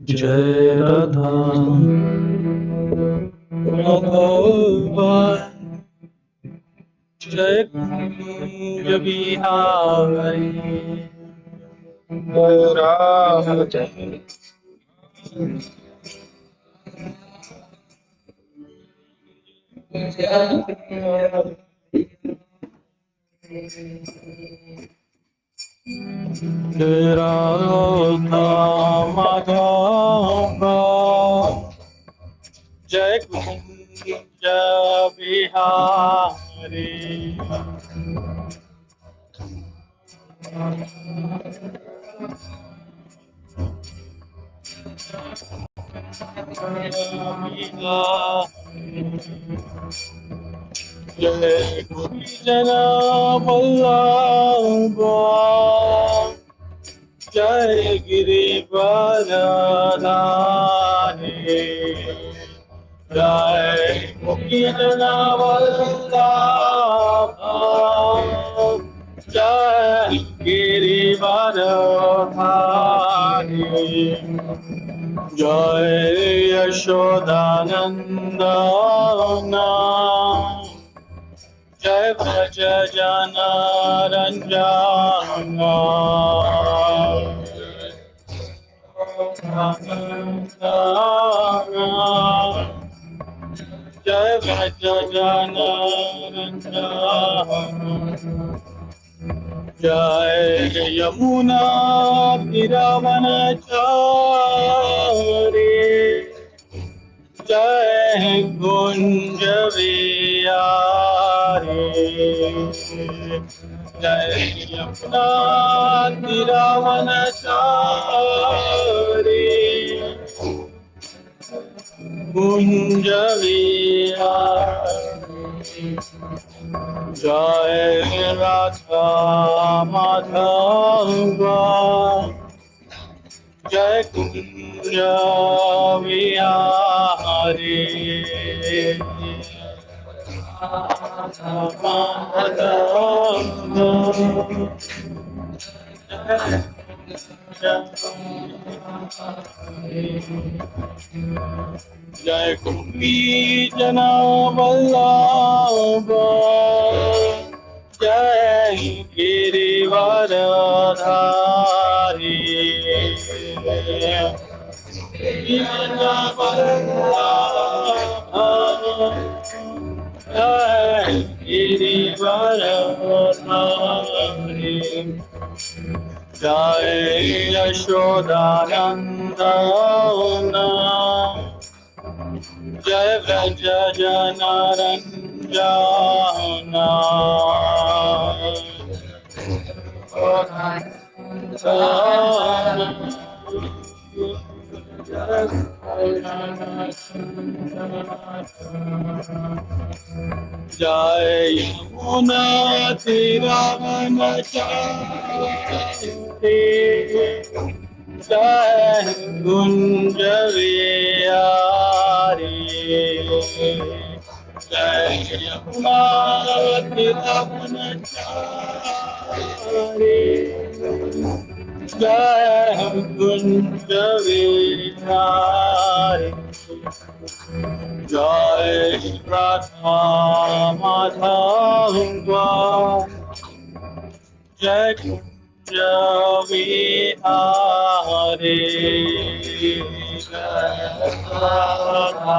जय राधा माधव जय कुंज बिहारी जय राधा माधव जय कुंज बिहारी जय जना वल्लभ जय गिरिवरधारी जय जना वल्लभ जय गिरिवरधारी जय यशोदानंदन जय व्रज जना रंजन जय व्रज जना रंजन जय यमुना तीरवनचारी जय कुंज बिहारी जय यमुना तीरवनचारी कुंज बिहारी जय राधा माधव जय कुंज बिहारी जय कुंभी जना वल्लभ जय गिरिवरधारी जना वल्लभ जय गिरिवरधारी जय यशोदानंदन जय व्रज जना रंजन जय यमुना तीरवनचारी जय कुंज बिहारी जय यमुना तीरवनचारी जय कुंज बिहारी जय राधा माधव जय कुंज बिहारी जय राधा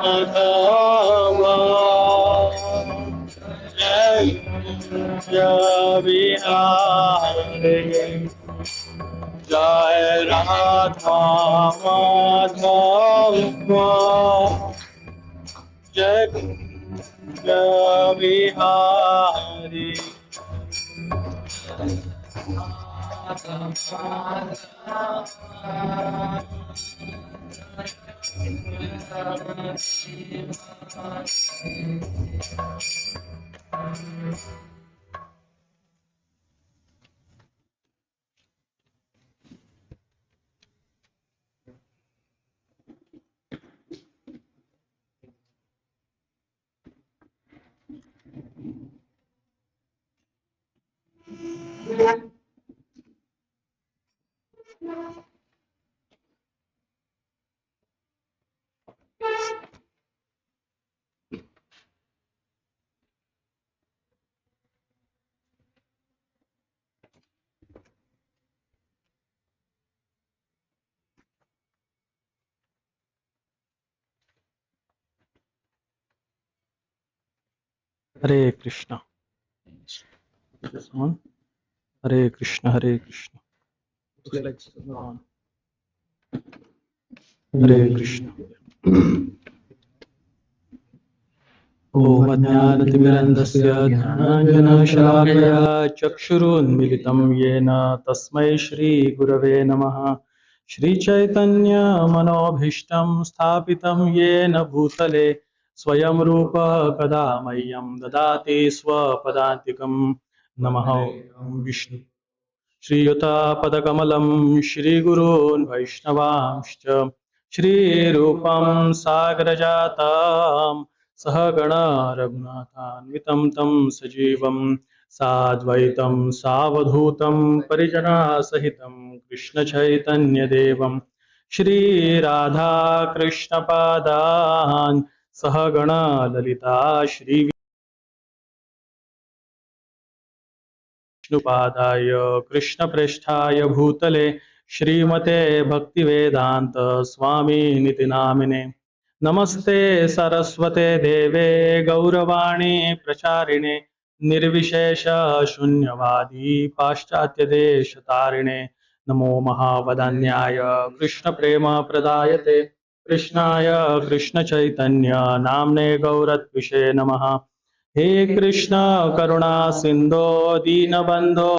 माधव जय कुंज बिहारी जय राधा माधव जय Kunj Bihari Hare Krishna. This on. Hare Krishna, Hare Krishna. Looks like it's not on. Hare Krishna. ॐ अज्ञानतिमिरन्धस्य ज्ञानाञ्जनशलाकया चक्षुरुन्मिलितं येन तस्मै श्रीगुरवे नमः। श्रीचैतन्यमनोभीष्टं स्थापितं येन भूतले स्वयं रूप कदा मह्यं ददाति स्वपदान्तिकं। नमः विष्णु श्रीयुतापदकमलं श्रीगुरून् वैष्णवांश्च श्रीरूपं सागरजातां सहगणा रघुनाथान्वितं तं सजीवं साद्वैतं सावधूतं परिजनासहितं कृष्णचैतन्यदेवं श्रीराधाकृष्णपादान् सहगणा ललिता श्री विष्णुपादाय कृष्णप्रेष्ठाय भूतले श्रीमते भक्तिवेदान्त स्वामी नामिने नमस्ते सरस्वते देवे गौरवाणी प्रचारिणे निर्विशेष शून्यवादी पाश्चात्य देश तारिणे नमो महावदान्याय कृष्ण प्रेम प्रदायते कृष्णाय कृष्ण चैतन्य नामने गौरत्विषे नमः। हे कृष्ण करुणा सिंधो दीनबंधो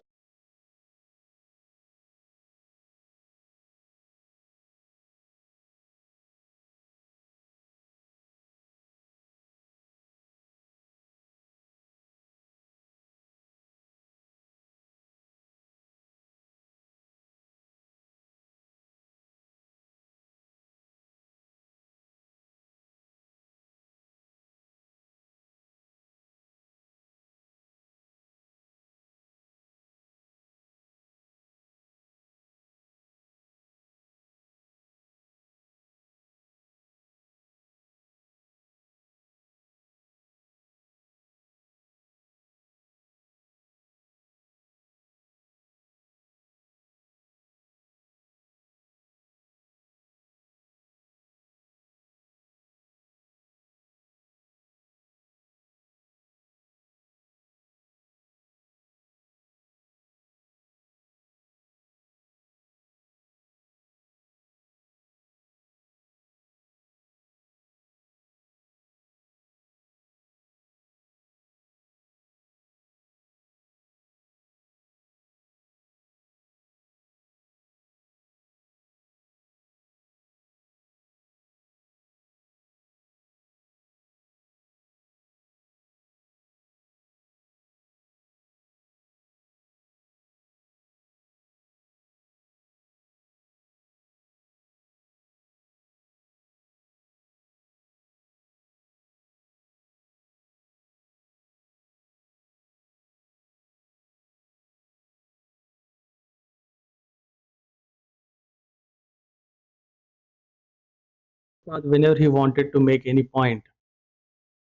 whenever he wanted to make any point,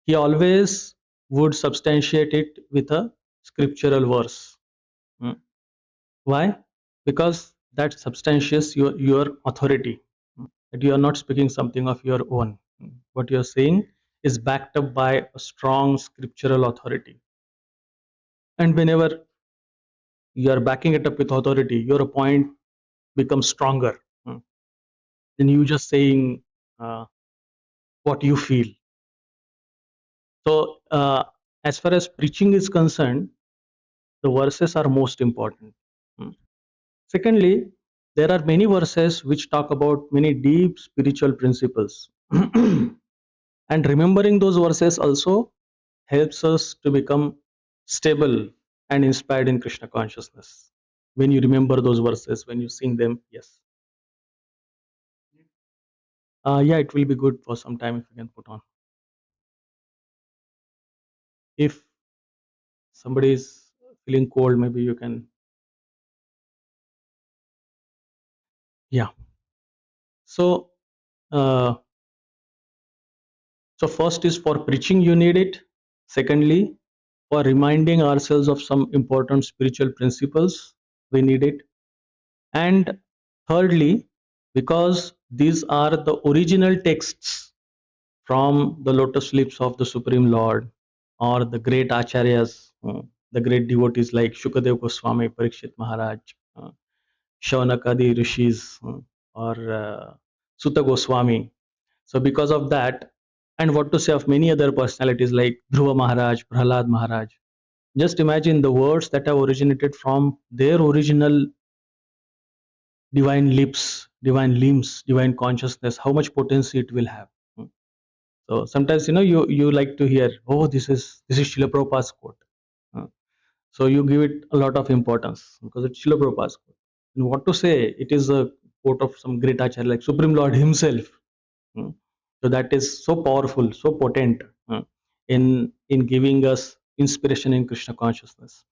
he always would substantiate it with a scriptural verse. Hmm. Why? Because that substantiates your authority. That you are not speaking something of your own. What you are saying is backed up by a strong scriptural authority. And whenever you are backing it up with authority, your point becomes stronger than you just saying what you feel. So, as far as preaching is concerned, the verses are most important. Secondly, there are many verses which talk about many deep spiritual principles. And remembering those verses also helps us to become stable and inspired in Krishna consciousness. When you remember those verses, when you sing them, yes. Yeah, it will be good for some time if you can put on. If somebody is feeling cold, maybe you can. Yeah. So, uh, so first is for preaching, you need it. Secondly, for reminding ourselves of some important spiritual principles, we need it. And thirdly, because these are the original texts from the lotus lips of the Supreme Lord, or the great acharyas, the great devotees like Shukadev Goswami, Parikshit Maharaj, Shaunakadi rishis, or Sutta Goswami. So because of that, and what to say of many other personalities like Dhruva Maharaj, Prahlad Maharaj, just imagine the words that have originated from their original divine lips, divine limbs, divine consciousness, how much potency it will have. So sometimes you like to hear, oh, this is Srila Prabhupada's quote. Uh, So you give it a lot of importance because it's Srila Prabhupada's quote. And what to say, it is a quote of some great acharya like Supreme Lord himself. Mm. So that is so powerful, so potent in giving us inspiration in Krishna consciousness.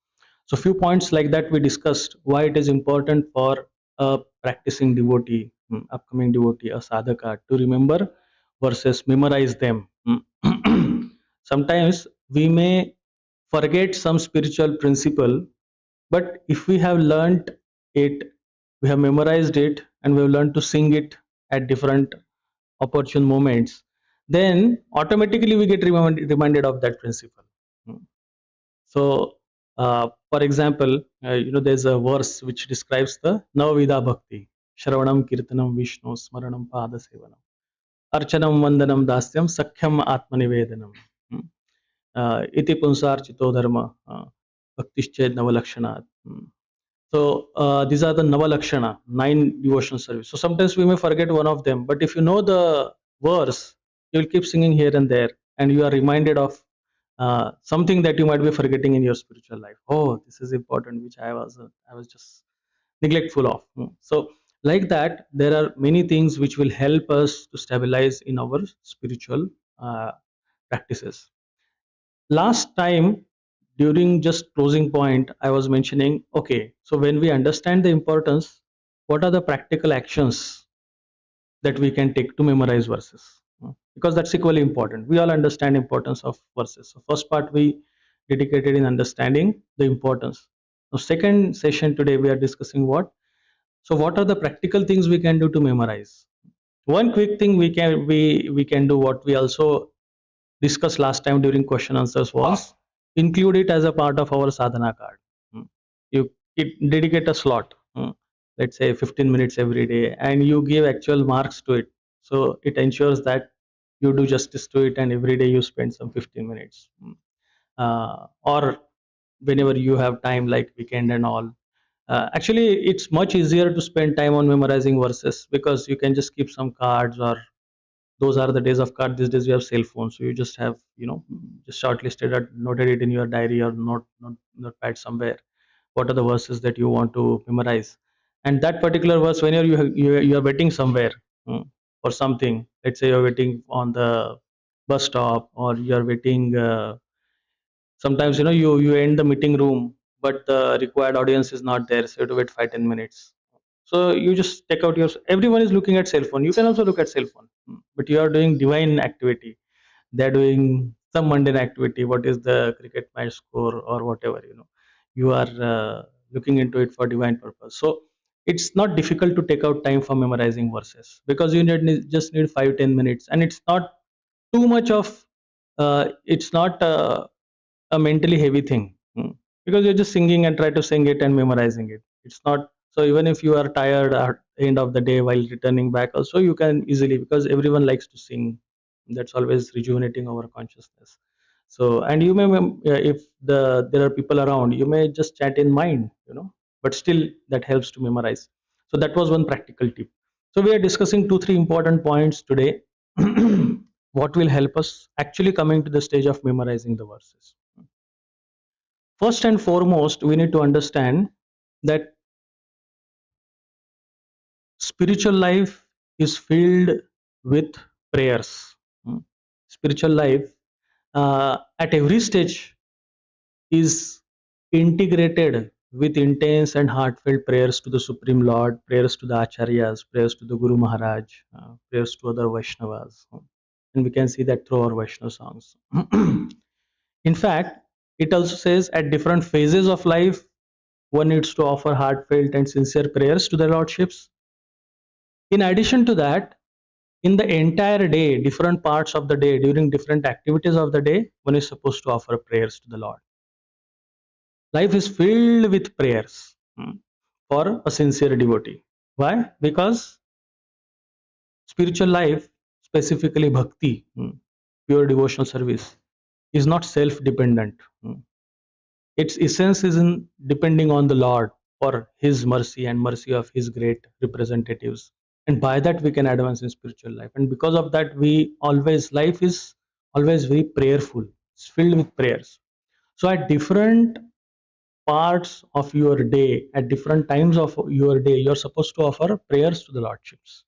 So few points like that we discussed why it is important for a practicing devotee, upcoming devotee, a sadhaka to remember versus memorize them. Sometimes we may forget some spiritual principle, but if we have learnt it, we have memorized it, and we have learned to sing it at different opportune moments, then automatically we get reminded of that principle. Hmm. So, for example, there's a verse which describes the Navavida Bhakti: Shravanam, Kirtanam, Vishnu, Smaranam, Pada Sevanam, Archanam, Vandanam, Dasyam, Sakhyam, Atmanivedanam. Hmm. Iti Punsarchito Dharma, Bhaktisched Navalakshana. So these are the Navalakshana, 9 devotional service. So sometimes we may forget one of them, but if you know the verse, you will keep singing here and there, and you are reminded of something that you might be forgetting in your spiritual life. Oh, this is important, which I was just neglectful of. So like that, there are many things which will help us to stabilize in our spiritual practices. Last time, during just closing point, I was mentioning, okay, so when we understand the importance, what are the practical actions that we can take to memorize verses? Because that's equally important. We all understand importance of verses. So first part we dedicated in understanding the importance. Now second session today we are discussing what? So what are the practical things we can do to memorize? One quick thing we can do, what we also discussed last time during question answers, was include it as a part of our sadhana card. Mm. You dedicate a slot, let's say 15 minutes every day, and you give actual marks to it. So it ensures that you do justice to it, and every day you spend some 15 minutes. Or whenever you have time, like weekend and all. Actually, it's much easier to spend time on memorizing verses because you can just keep some cards, or those are the days of card. These days we have cell phones, so you just have just shortlisted or noted it in your diary or notepad somewhere. What are the verses that you want to memorize? And that particular verse, whenever you are waiting somewhere, for something, let's say you're waiting on the bus stop, or you're waiting, sometimes you end the meeting room, but the required audience is not there, so you have to wait 5-10 minutes. So you just take out your, everyone is looking at cell phone, you can also look at cell phone, but you are doing divine activity. They're doing some mundane activity. What is the cricket match score or whatever, you are looking into it for divine purpose. So it's not difficult to take out time for memorizing verses, because you just need 5-10 minutes, and it's not too much of it's not a mentally heavy thing, because you're just singing and try to sing it and memorizing it. It's not. So even if you are tired at the end of the day while returning back also, you can easily, because everyone likes to sing. That's always rejuvenating our consciousness. So, and you may if there are people around, you may just chat in mind, but still that helps to memorize. So that was one practical tip. So we are discussing 2-3 important points today. What will help us actually coming to the stage of memorizing the verses? First and foremost, we need to understand that spiritual life is filled with prayers. Spiritual life at every stage is integrated with intense and heartfelt prayers to the Supreme Lord, prayers to the Acharyas, prayers to the Guru Maharaj, prayers to other Vaishnavas. And we can see that through our Vaishnava songs. In fact, it also says at different phases of life, one needs to offer heartfelt and sincere prayers to the Lordships. In addition to that, in the entire day, different parts of the day, during different activities of the day, one is supposed to offer prayers to the Lord. Life is filled with prayers for a sincere devotee. Why? Because spiritual life, specifically bhakti, pure devotional service, is not self-dependent. Its essence is in depending on the Lord for His mercy and mercy of His great representatives. And by that we can advance in spiritual life. And because of that, life is always very prayerful. It's filled with prayers. So at different parts of your day, at different times of your day, you're supposed to offer prayers to the Lordships.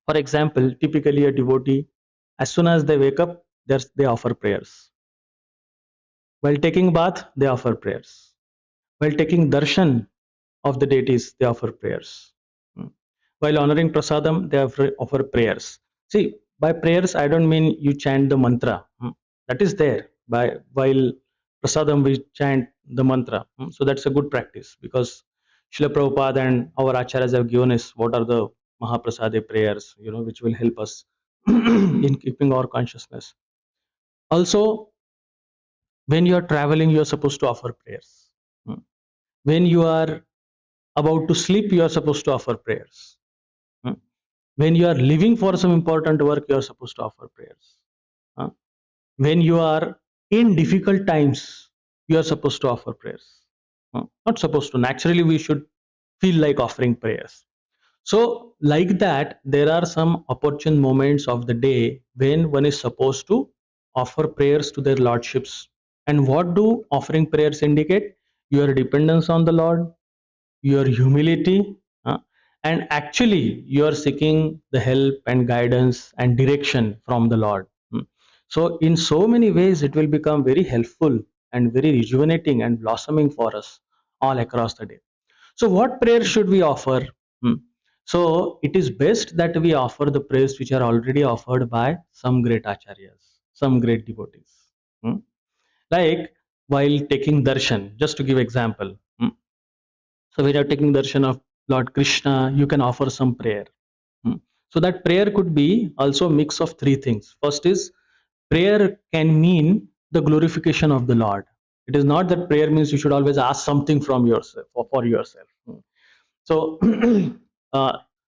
For example, typically a devotee, as soon as they wake up, they offer prayers. While taking bath, they offer prayers. While taking darshan of the deities, they offer prayers. While honoring prasadam, they offer prayers. See, by prayers, I don't mean you chant the mantra. That is there. While prasadam, we chant the mantra. So that's a good practice, because Srila Prabhupada and our acharyas have given us what are the Mahaprasade prayers, which will help us in keeping our consciousness. Also, when you are traveling, you are supposed to offer prayers. When you are about to sleep, you are supposed to offer prayers. When you are leaving for some important work, you are supposed to offer prayers. When you are in difficult times, you are supposed to offer prayers. Not supposed to. Naturally, we should feel like offering prayers. So, like that, there are some opportune moments of the day when one is supposed to offer prayers to their lordships. And what do offering prayers indicate? Your dependence on the Lord, your humility, and actually you are seeking the help and guidance and direction from the Lord. So in so many ways it will become very helpful and very rejuvenating and blossoming for us all across the day. So what prayers should we offer? So it is best that we offer the prayers which are already offered by some great acharyas, some great devotees. Like while taking darshan, just to give example. So when you're taking darshan of Lord Krishna, you can offer some prayer. So that prayer could be also a mix of three things. First is, prayer can mean the glorification of the Lord. It is not that prayer means you should always ask something from yourself or for yourself. So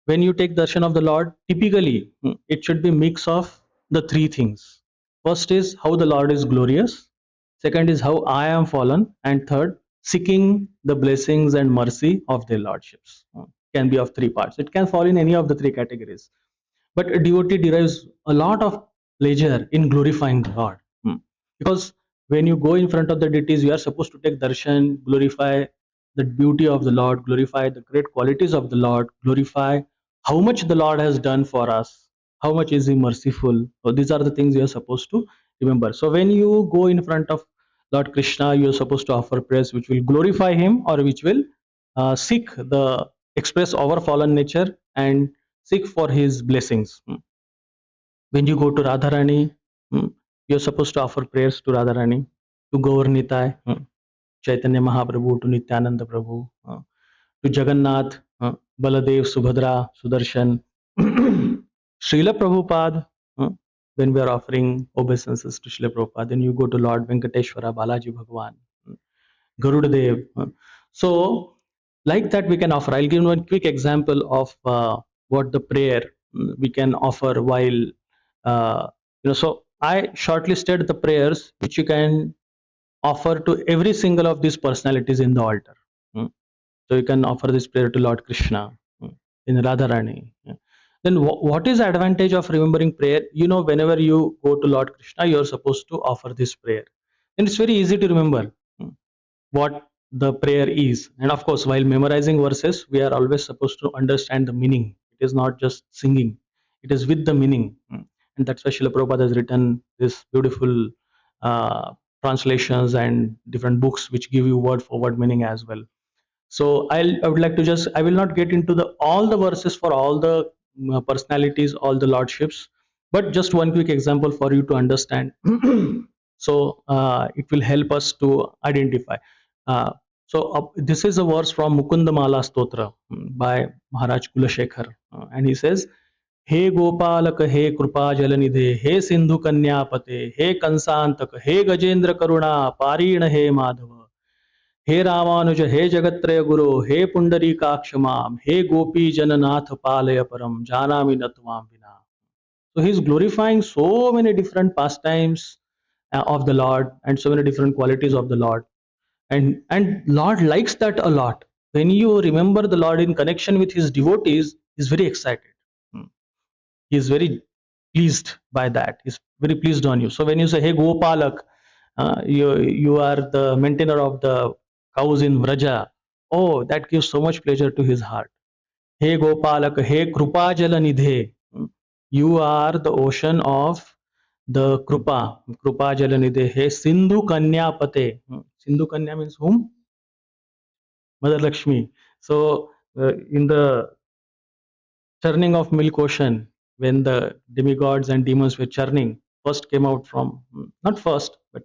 when you take darshan of the Lord, typically it should be mix of the three things. First is how the Lord is glorious. Second is how I am fallen. And third, seeking the blessings and mercy of their lordships. Can be of three parts. It can fall in any of the three categories. But a devotee derives a lot of pleasure in glorifying the Lord. Because when you go in front of the deities, you are supposed to take darshan, glorify the beauty of the Lord, glorify the great qualities of the Lord, glorify how much the Lord has done for us, how much is He merciful. So these are the things you are supposed to remember. So when you go in front of Lord Krishna, you are supposed to offer prayers which will glorify Him, or which will express our fallen nature and seek for His blessings. When you go to Radharani, you're supposed to offer prayers to Radharani, to Gaur Nitai, Chaitanya Mahaprabhu, to Nityananda Prabhu, to Jagannath, Baladev, Subhadra, Sudarshan, Srila Prabhupada. When we are offering obeisances to Srila Prabhupada, then you go to Lord Venkateshwara, Balaji Bhagwan, Garuda Dev. So, like that, we can offer. I'll give one quick example of what the prayer we can offer while, so I shortlisted the prayers which you can offer to every single of these personalities in the altar. So you can offer this prayer to Lord Krishna, in Radharani. Then what is the advantage of remembering prayer? Whenever you go to Lord Krishna, you're supposed to offer this prayer. And it's very easy to remember what the prayer is. And of course, while memorizing verses, we are always supposed to understand the meaning. It is not just singing, it is with the meaning. And that's why Srila Prabhupada has written this beautiful translations and different books which give you word for word meaning as well. So I would like to I will not get into all the verses for all the personalities, all the lordships, but just one quick example for you to understand. So it will help us to identify. So this is a verse from Mukundamala Stotra by Maharaj Kulashekar, and he says, "He Gopalak, he Krupa Jalanidhe, he Sindhu Kanyapate, he Kansantak, he Gajendra Karuna, Parina he Madhava, he Ramanuja, he Jagatraya Guru, he Pundarikaksham, he Gopi Jananath Palaya Param, Janami Natvam Vina." So he's glorifying so many different pastimes of the Lord and so many different qualities of the Lord, and Lord likes that a lot. When you remember the Lord in connection with his devotees, he's very excited. Hmm. He's very pleased by that. He's very pleased on you. So when you say, "Hey Gopalak, you are the maintainer of the cows in Vraja," oh, that gives so much pleasure to his heart. "Hey Gopalak, hey Krupa Jala Nidhe," you are the ocean of the Krupa Jala Nidhe. "Hey Sindhu Kanya Pate," Sindhu Kanya means whom? Mother Lakshmi. So in the churning of milk ocean, when the demigods and demons were churning, first came out from, not first, but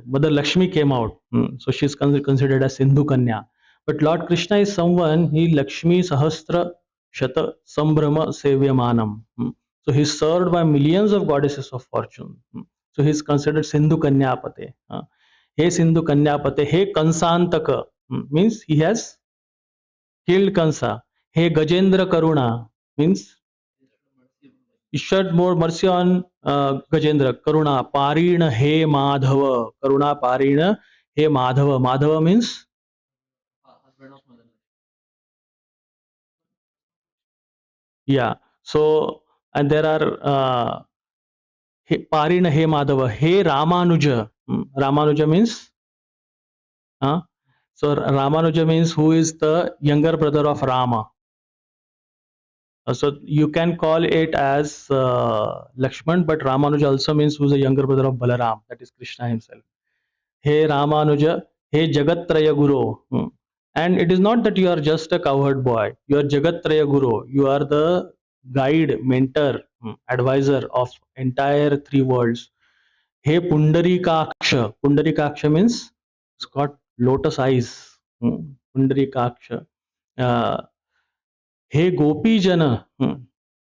Mother Lakshmi came out. So she's considered as Sindhu Kanya. But Lord Krishna is someone, he Lakshmi Sahasra Shata Sambrahma Sevyamanam. So he's served by millions of goddesses of fortune. So he's considered Sindhu Kanyapate. He Sindhu Kanyapate, he Kansantaka, means he has killed Kansa. Hey Gajendra Karuna means you shed more mercy on Gajendra. Karuna Parina He Madhava. Karuna Parina He Madhava. Madhava means, yeah. So and there are Parina He Madhava. He Ramanuja. Ramanuja means, so Ramanuja means who is the younger brother of Rama. So you can call it as Lakshman, but Ramanuja also means who's a younger brother of Balaram, that is Krishna himself. Hey Ramanuja, hey Jagatraya Guru. And it is not that you are just a cowherd boy, you are Jagatraya Guru. You are the guide, mentor, advisor of entire three worlds. Hey Pundarikaksha. Pundarikaksha means it's got lotus eyes. Pundarikaksha. Uh, Hey Gopi Jana,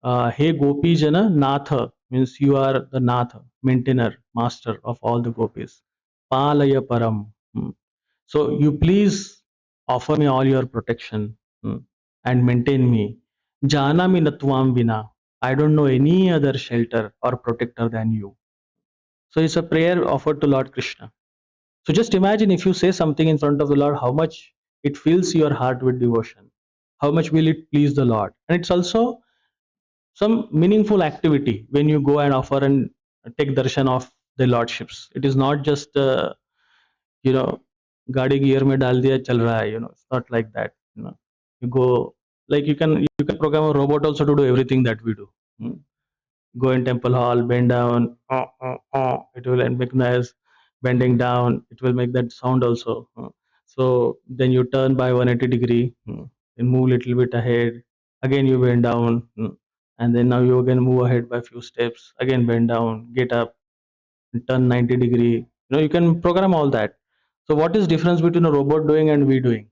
Hey Gopi Jana Natha means you are the Natha, maintainer, master of all the gopis. Palaya Param. So you please offer me all your protection and maintain me. Janami Natvam Vina. I don't know any other shelter or protector than you. So it's a prayer offered to Lord Krishna. So just imagine if you say something in front of the Lord, how much it fills your heart with devotion. How much will it please the Lord? And it's also some meaningful activity when you go and offer and take darshan of the lordships. It is not just you know gaadi gear mein dal diya chal raha hai, it's not like that. You go, like you can program a robot also to do everything that we do. Go in temple hall, bend down, it will make noise. Bending down, it will make that sound also. So then you turn by 180-degree, and move little bit ahead. Again you bend down, and then now you again move ahead by few steps. Again bend down, get up, and turn 90-degree. You can program all that. So what is difference between a robot doing and we doing?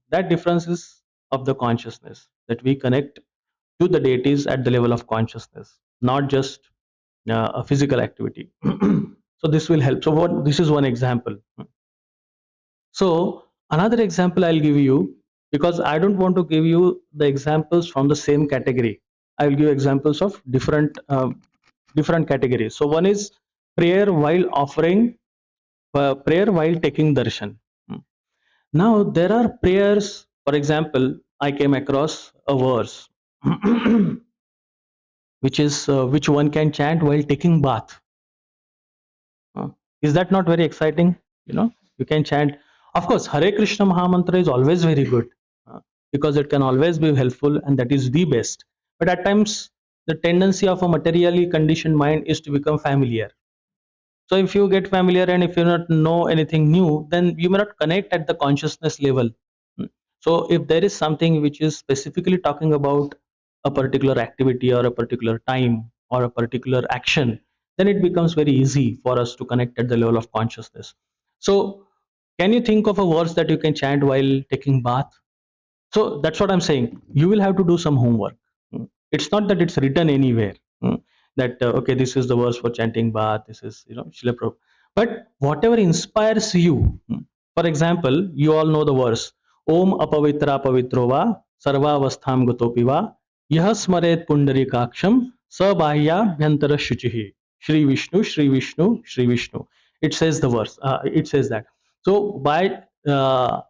That difference is of the consciousness, that we connect to the deities at the level of consciousness, not just a physical activity. So this will help. So this is one example. So another example I'll give you, because I don't want to give you the examples from the same category. I will give examples of different categories. So one is prayer while offering, prayer while taking darshan. Now there are prayers. For example, I came across a verse which one can chant while taking bath. Is that not very exciting? You can chant. Of course, Hare Krishna Mahamantra is always very good, because it can always be helpful, and that is the best. But at times, the tendency of a materially conditioned mind is to become familiar. So if you get familiar and if you not know anything new, then you may not connect at the consciousness level. So if there is something which is specifically talking about a particular activity or a particular time or a particular action, then it becomes very easy for us to connect at the level of consciousness. So Can you think of a verse that you can chant while taking bath? So that's what I'm saying. You will have to do some homework. It's not that it's written anywhere. That okay, this is the verse for chanting bath. This is Srila Prabhupada. But whatever inspires you. For example, you all know the verse Om apavitra pavitro va sarvavastham gatopi va yah smaret pundarikaksham sabahya bhyantara shuchihi Shri Vishnu Shri Vishnu Shri Vishnu. It says the verse. It says that. So by Yah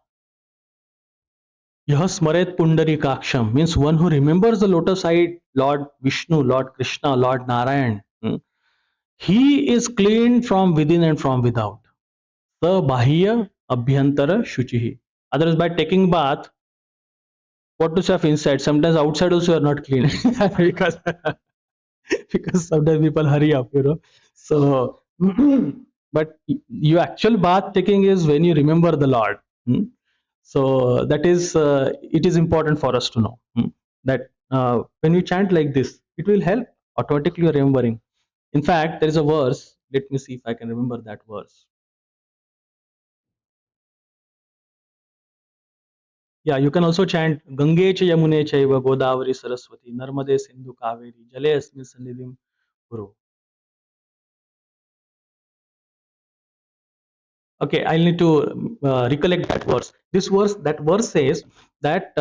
smaret pundarikaksham means one who remembers the lotus-eyed Lord Vishnu, Lord Krishna, Lord Narayan. He is clean from within and from without. The bahya abhyantara shuchihi. Otherwise, by taking bath, what to say of inside? Sometimes outside also you are not clean because because sometimes people hurry up, So, but your actual bath taking is when you remember the Lord. So that is it is important for us to know that when you chant like this, it will help automatically remembering. In fact, there is a verse. Let me see if I can remember that verse. Yeah, you can also chant Gange cha Yamune chaiva Godavari Saraswati Narmade Sindhu Kaveri Jale Asmin Sannidhim Guru. Okay, I'll need to recollect that verse. That verse says that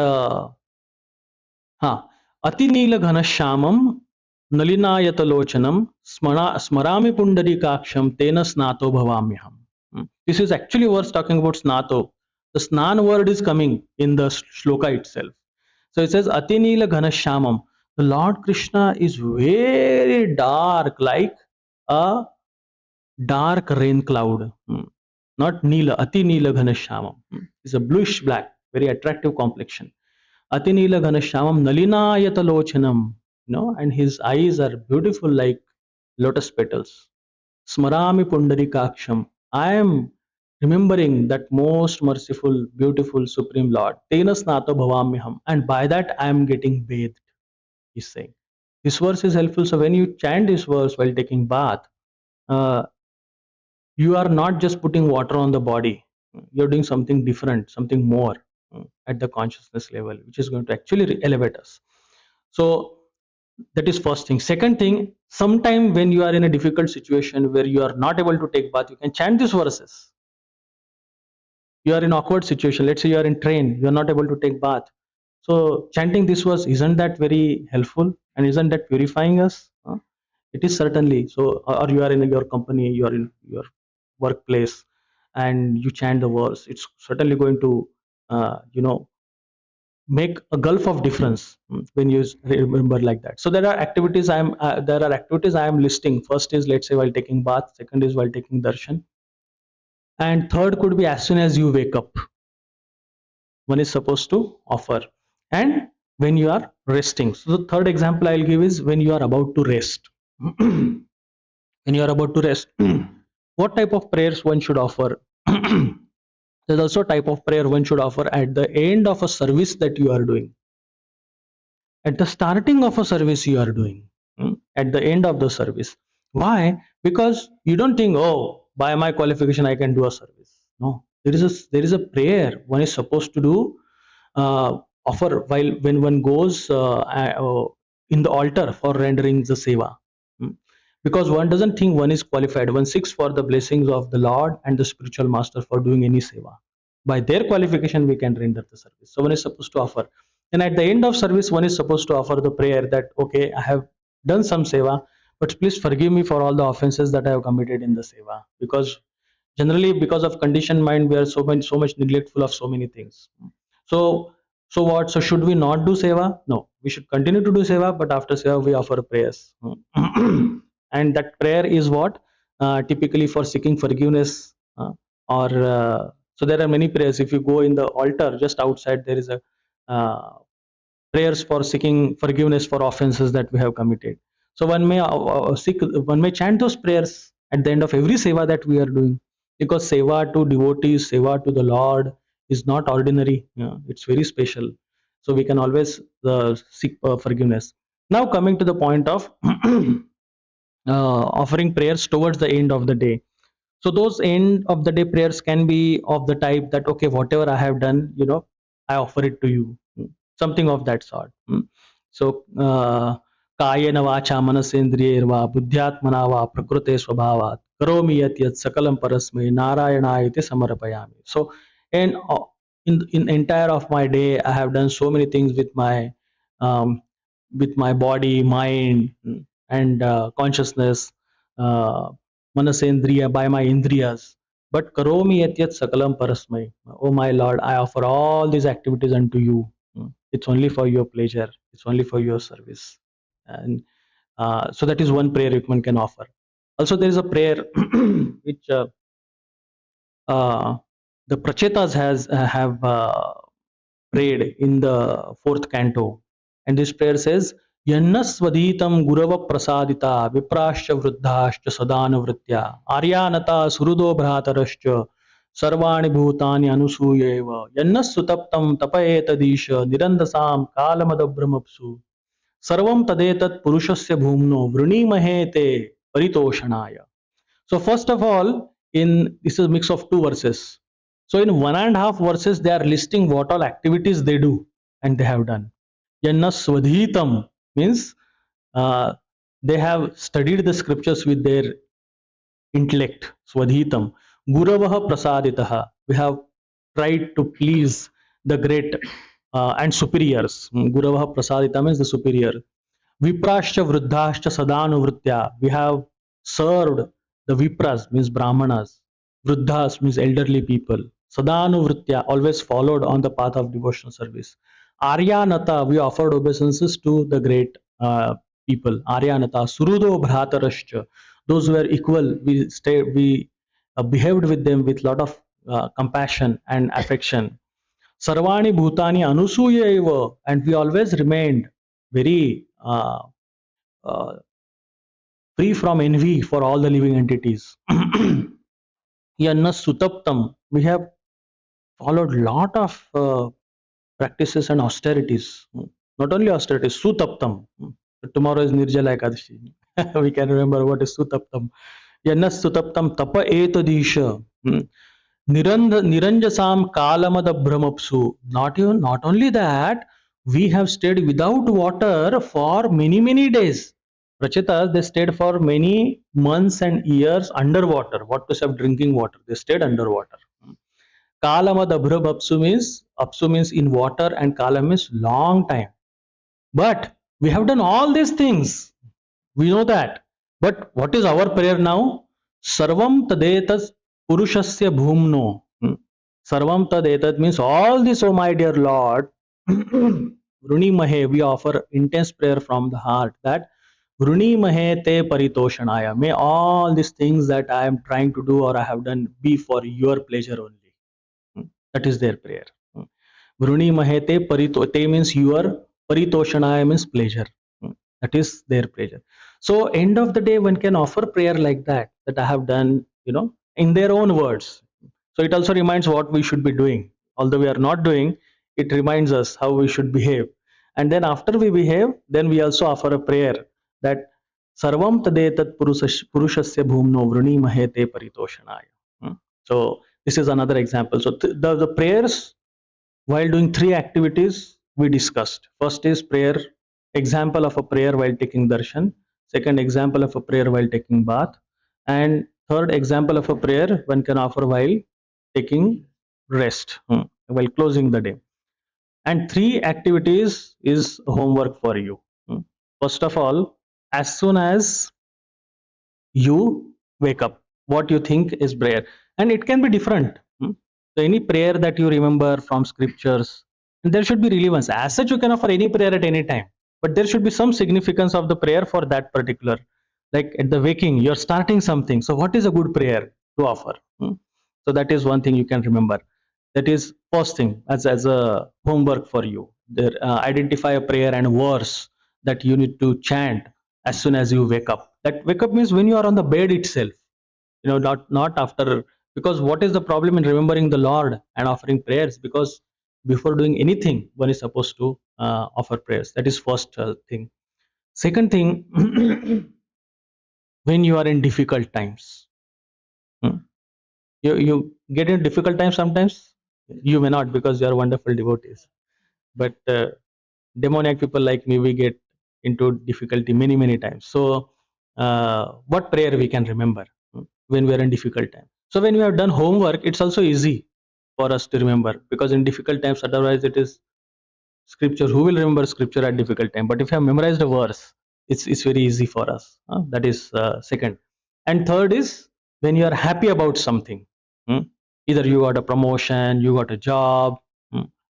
अतिनील घनश्यामं नलिनायतलोचनं स्मरामि पुंडरीकाक्षं तेन स्नातो भवाम्यहम्. This is actually verse talking about snato. The snan word is coming in the shloka itself. So it says Atinila Ghanashyamam. The Lord Krishna is very dark, like a dark rain cloud. Not Neela, Ati Neela Ghanashyamam. It's a bluish black, very attractive complexion. Ati Neela Ghanashyamam Nalinayatalochanam. And his eyes are beautiful like lotus petals. Smarami Pundarikaksham. I am remembering that most merciful, beautiful, supreme Lord. Tena Snato Bhavamyaham. And by that I am getting bathed, he's saying. This verse is helpful. So when you chant this verse while taking bath, you are not just putting water on the body. You're doing something different, something more at the consciousness level, which is going to actually elevate us. So that is first thing. Second thing, sometime when you are in a difficult situation where you are not able to take bath, you can chant these verses. You are in awkward situation. Let's say you are in train, you are not able to take bath. So chanting this verse, isn't that very helpful? And isn't that purifying us? It is certainly. So, or you are in your company, you are in your workplace, and you chant the verse. It's certainly going to, make a gulf of difference when you remember like that. So there are activities I am listing. First is, let's say, while taking bath. Second is while taking darshan, and third could be as soon as you wake up. One is supposed to offer, and when you are resting. So the third example I'll give is when you are about to rest. When you are about to rest, what type of prayers one should offer? There's also a type of prayer one should offer at the end of a service that you are doing. At the starting of a service you are doing, at the end of the service. Why? Because you don't think, oh, by my qualification I can do a service. No, there is a prayer one is supposed to do, offer when one goes in the altar for rendering the seva. Because one doesn't think one is qualified. One seeks for the blessings of the Lord and the spiritual master for doing any seva. By their qualification, we can render the service. So one is supposed to offer. And at the end of service, one is supposed to offer the prayer that, okay, I have done some seva, but please forgive me for all the offenses that I have committed in the seva. Because generally, because of conditioned mind, we are so much neglectful of so many things. So what? So should we not do seva? No, we should continue to do seva, but after seva, we offer prayers. And that prayer is what? Typically for seeking forgiveness, or so there are many prayers. If you go in the altar just outside, there is a prayers for seeking forgiveness for offenses that we have committed. So one may chant those prayers at the end of every seva that we are doing, because seva to devotees, seva to the Lord is not ordinary. It's very special. So we can always seek forgiveness. Now coming to the point of offering prayers towards the end of the day. So those end of the day prayers can be of the type that, okay, whatever I have done, I offer it to you. Something of that sort. So कायेन वाचा मनसेन्द्रियैर्वा बुद्ध्यात्मना वा प्रकृते स्वभावात् करोमि यत् यत् सकलं परस्मै नारायणाय इति समर्पयामि. So and in entire of my day I have done so many things um, with my body, mind, and consciousness, uh, manasendriya, by my indriyas. But karomi yat yat sakalam parasmai. Oh my Lord, I offer all these activities unto you. It's only for your pleasure. It's only for your service. And so that is one prayer one can offer. Also, there is a prayer which the prachetas have prayed in the fourth canto, and this prayer says, Yannasvaditam Gurava Prasadita Viprascha Vruddhascha Sadanavritya Aryanata Surudo Bhratarascha Sarvani Bhutani Anusuyeva Yannasutaptam Tapayetadisha Nirandasam Kalamadabramapsu Sarvam Tadetat Purushasya Bhumno Vrunimahe Te Paritoshanaya. So first of all, in this is a mix of two verses. So in 1.5 verses, they are listing what all activities they do and they have done. Yanna Swadhitam means they have studied the scriptures with their intellect. Swadhitam. Guravaha Prasaditaha. We have tried to please the great and superiors. Guravaha Prasadita means the superior. Viprascha Vruddhascha Sadanuvritya. We have served the Vipras, means Brahmanas. Vruddhas means elderly people. Sadanuvritya, always followed on the path of devotional service. Aryanata, we offered obeisances to the great people. Aryanata. Surudo Bhratarascha. Those who were equal, we behaved with them with lot of compassion and affection. Sarvani Bhutani Anusuyaiva, and we always remained very free from envy for all the living entities. Yanna Sutaptam, we have followed lot of practices and austerities. Not only austerities, Sutaptam. Tomorrow is Nirjala Ekadashi. We can remember what is Sutaptam. Yanna Sutaptam Tapa Etadisha. Niranjasam Kalamadabramapsu. Not only that, we have stayed without water for many days. Prachetas, they stayed for many months and years underwater. What to say of drinking water? They stayed underwater. Kalamadabramapsu means apsu means in water and kala means long time. But we have done all these things. We know that. But what is our prayer now? Sarvam tadetas purushasya bhumno. Sarvam tadetat means all this, oh my dear Lord. Vruni mahe, we offer intense prayer from the heart that Vruni mahe te paritoshanaya. May all these things that I am trying to do or I have done be for your pleasure only. That is their prayer. Vruni mahe te parito, te means your, paritoshanaya means pleasure. That is their pleasure. So end of the day, one can offer prayer like that I have done, in their own words. So it also reminds what we should be doing. Although we are not doing, it reminds us how we should behave. And then after we behave, then we also offer a prayer that Sarvam tadetat purushasya bhumno vruni mahete paritoshanaya. So this is another example. So the prayers while doing 3 activities we discussed. First is prayer, example of a prayer while taking darshan. Second, example of a prayer while taking bath. And third, example of a prayer one can offer while taking rest, while closing the day. And 3 activities is homework for you. First of all, as soon as you wake up, what you think is prayer, and it can be different. So any prayer that you remember from scriptures, and there should be relevance. As such, you can offer any prayer at any time, but there should be some significance of the prayer for that particular. Like at the waking, you're starting something. So what is a good prayer to offer? So that is one thing you can remember. That is first thing as a homework for you. There, identify a prayer and verse that you need to chant as soon as you wake up. That wake up means when you are on the bed itself. Not after, because what is the problem in remembering the Lord and offering prayers? Because before doing anything, one is supposed to offer prayers. That is first thing. Second thing, when you are in difficult times, You get in difficult times sometimes. You may not, because you are wonderful devotees, but demoniac people like me, we get into difficulty many times. So what prayer we can remember when we are in difficult time? So when we have done homework, it's also easy for us to remember, because in difficult times, otherwise it is scripture. Who will remember scripture at difficult time? But if you have memorized a verse, it's very easy for us. That is second. And third is, when you are happy about something, hmm, either you got a promotion, you got a job,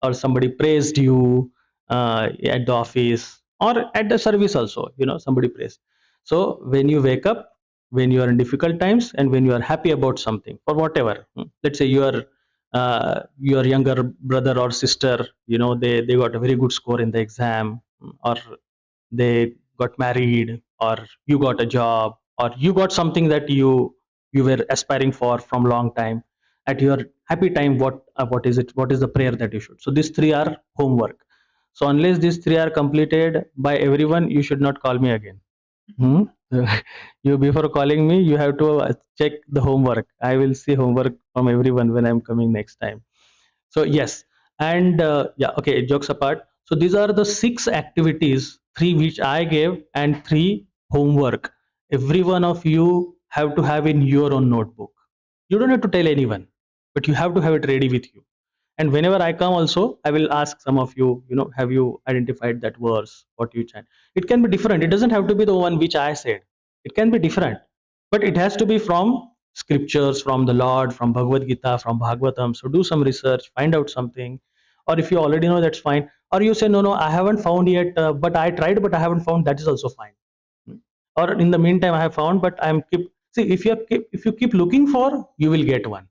or somebody praised you at the office or at the service also, somebody praised. So when you wake up, when you are in difficult times, and when you are happy about something or whatever, let's say your younger brother or sister, they got a very good score in the exam, or they got married, or you got a job, or you got something that you were aspiring for from long time. At your happy time, what is it? What is the prayer that you should? So these three are homework. So unless these three are completed by everyone, you should not call me again. Hmm? You, before calling me, you have to check the homework. I will see homework from everyone when I'm coming next time. So yes, and yeah, okay, jokes apart. So these are the six activities, three which I gave and three homework. Every one of you have to have in your own notebook. You don't have to tell anyone, but you have to have it ready with you. And whenever I come also, I will ask some of you, have you identified that verse? What you chant? It can be different. It doesn't have to be the one which I said. It can be different, but it has to be from scriptures, from the Lord, from Bhagavad Gita, from Bhagavatam. So do some research, find out something. Or if you already know, that's fine. Or you say, no, no, I haven't found yet, but I tried, but I haven't found. That is also fine. Or in the meantime, I have found, but I'm keep. See, if you keep looking for, you will get one.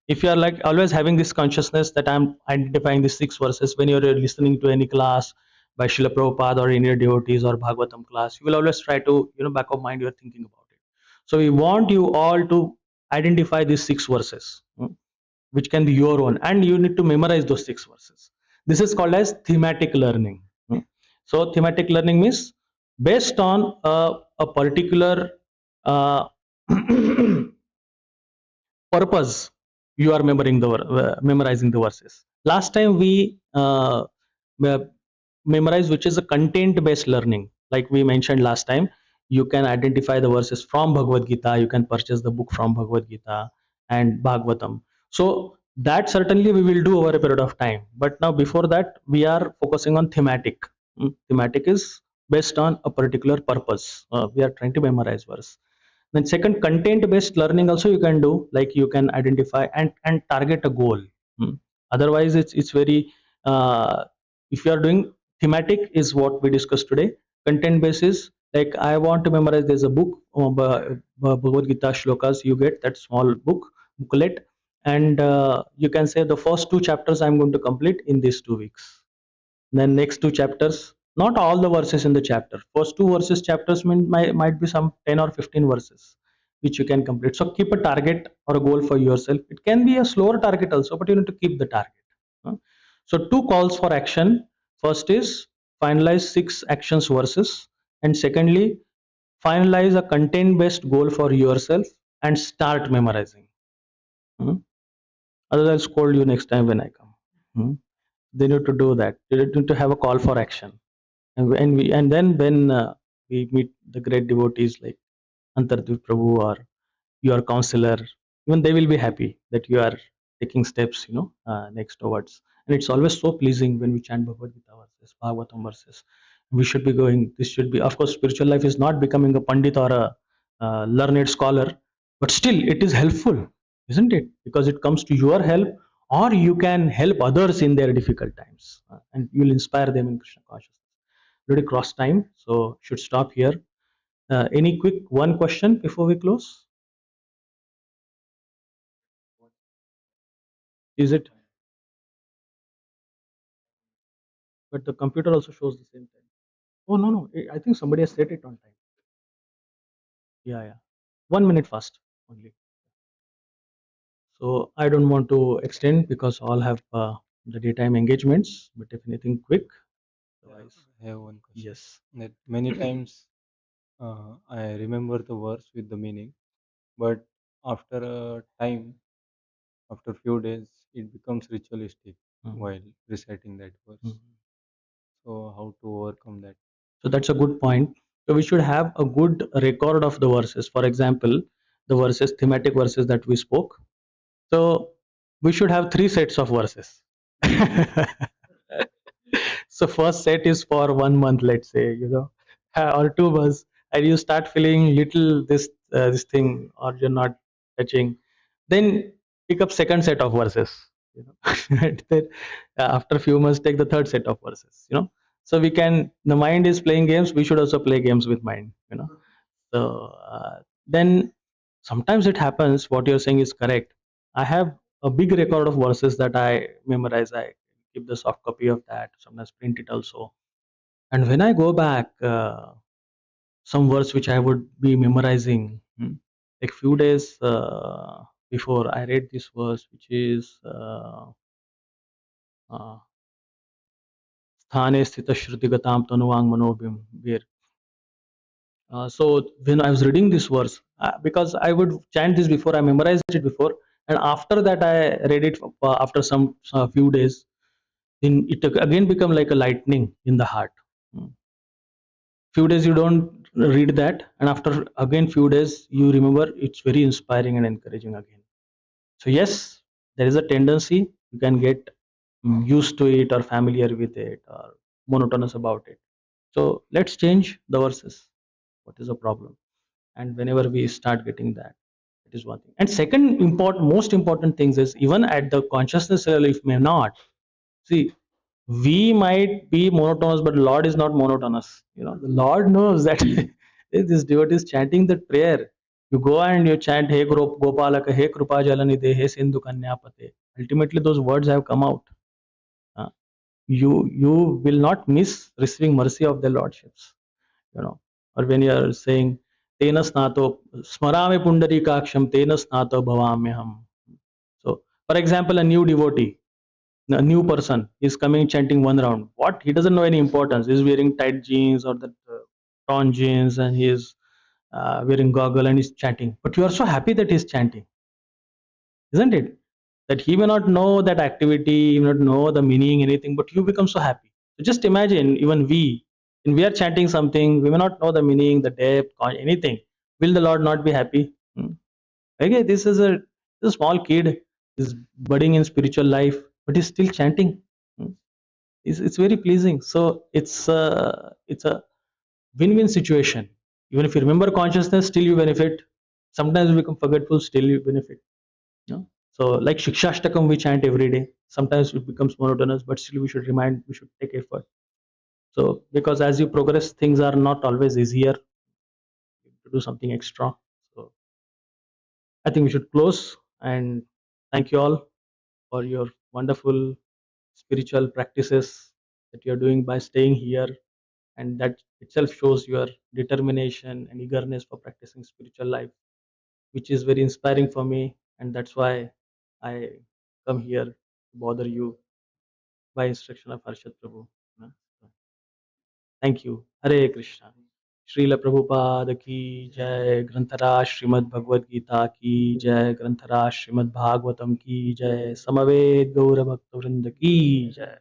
If you are like always having this consciousness that I'm identifying these six verses when you're listening to any class by Srila Prabhupada or any devotees or Bhagavatam class, you will always try to, back of mind, you're thinking about it. So we want you all to identify these six verses, which can be your own, and you need to memorize those six verses. This is called as thematic learning. So thematic learning means based on a particular uh, purpose, you are memorizing the verses. Last time we memorized, which is a content based learning. Like we mentioned last time, you can identify the verses from Bhagavad Gita, you can purchase the book from Bhagavad Gita and Bhagavatam. So that certainly we will do over a period of time, but now before that we are focusing on thematic. Thematic is based on a particular purpose. We are trying to memorize verse. Then second, content based learning also you can do, like you can identify and target a goal. Otherwise it's very if you are doing thematic, is what we discussed today. Content based is like, I want to memorize, there's a book, Bhagavad Gita shlokas, you get that small booklet, and you can say the first two chapters I'm going to complete in these 2 weeks. Then next two chapters, not all the verses in the chapter. First two verses chapters might be some 10 or 15 verses which you can complete. So keep a target or a goal for yourself. It can be a slower target also, but you need to keep the target. So two calls for action. First is finalize six actions verses, and secondly, finalize a content based goal for yourself and start memorizing. Hmm. Otherwise, I'll scold you next time when I come. They need to do that. They need to have a call for action. And then when we meet the great devotees like Antardip Prabhu or your counselor, even they will be happy that you are taking steps, next towards. And it's always so pleasing when we chant Bhagavad Gita verses, Bhagavatam verses. We should be going. This should be, of course, spiritual life is not becoming a pandit or a learned scholar, but still it is helpful, isn't it? Because it comes to your help, or you can help others in their difficult times, and you'll inspire them in Krishna consciousness. Already cross time, so should stop here. Any quick one question before we close? Is it? But the computer also shows the same time. Oh no, no, I think somebody has set it on time. Yeah, yeah. 1 minute fast only. So I don't want to extend because all have the daytime engagements. But if anything quick, Yeah, otherwise, I have one question. yes. That many times I remember the verse with the meaning, but after a time, after few days, it becomes ritualistic while reciting that verse. So how to overcome that? So that's a good point. So we should have a good record of the verses. For example, the verses, thematic verses that we spoke. So we should have three sets of verses. So first set is for 1 month, let's say, or 2 months, and you start feeling little this thing, or you're not touching. Then pick up second set of verses. And then after a few months, take the third set of verses. So we can. The mind is playing games. We should also play games with mind. So then sometimes it happens. What you're saying is correct. I have a big record of verses that I memorize. I keep the soft copy of that. Sometimes print it also. And when I go back, some verse which I would be memorizing, like few days before, I read this verse, which is uh, Sthane sthita shrutigatam tanuang manobhim vir. So when I was reading this verse, because I would chant this before, I memorized it before, and after that I read it after some few days. Then it again become like a lightning in the heart. Few days you don't read that, and after again few days you remember. It's very inspiring and encouraging again. So yes, there is a tendency you can get used to it or familiar with it or monotonous about it. So let's change the verses. What is the problem? And whenever we start getting that, it is one thing. And second most important things is, even at the consciousness level, if may not see, we might be monotonous, but Lord is not monotonous. The Lord knows that this devotee is chanting that prayer. You go and you chant, Hey Gopalaka, Hey Krupa Jalanidhe, Hey Sindhu Kanyapate. Ultimately, those words have come out. You will not miss receiving mercy of the Lordships. Or when you are saying, Tena Snato, Smarame Pundarikaksham, Tena Snato Bhavamyaham. So, for example, a new devotee, a new person is coming chanting one round. What? He doesn't know any importance. He's wearing tight jeans or the torn jeans, and he is wearing goggle and he's chanting. But you are so happy that he's chanting, isn't it? That he may not know that activity, he may not know the meaning, anything, but you become so happy. So just imagine, even when we are chanting something, we may not know the meaning, the depth, or anything. Will the Lord not be happy? Okay, this is a small kid, is budding in spiritual life, but he's still chanting. Hmm. It's very pleasing. So it's a win-win situation. Even if you remember consciousness, still you benefit. Sometimes you become forgetful, still you benefit. So like Shikshashtakam we chant every day. Sometimes it becomes monotonous, but still we should take effort. So because as you progress, things are not always easier to do something extra. So I think we should close, and thank you all for your wonderful spiritual practices that you are doing by staying here, and that itself shows your determination and eagerness for practicing spiritual life, which is very inspiring for me, and that's why I come here to bother you by instruction of Harshad Prabhu. Thank you. Hare Krishna. Srila Prabhupada ki jai, Granthara Srimad Bhagavad Gita ki jai, Granthara Srimad Bhagavatam ki jai, Samaved Gaura Bhakta Vrinda ki jai.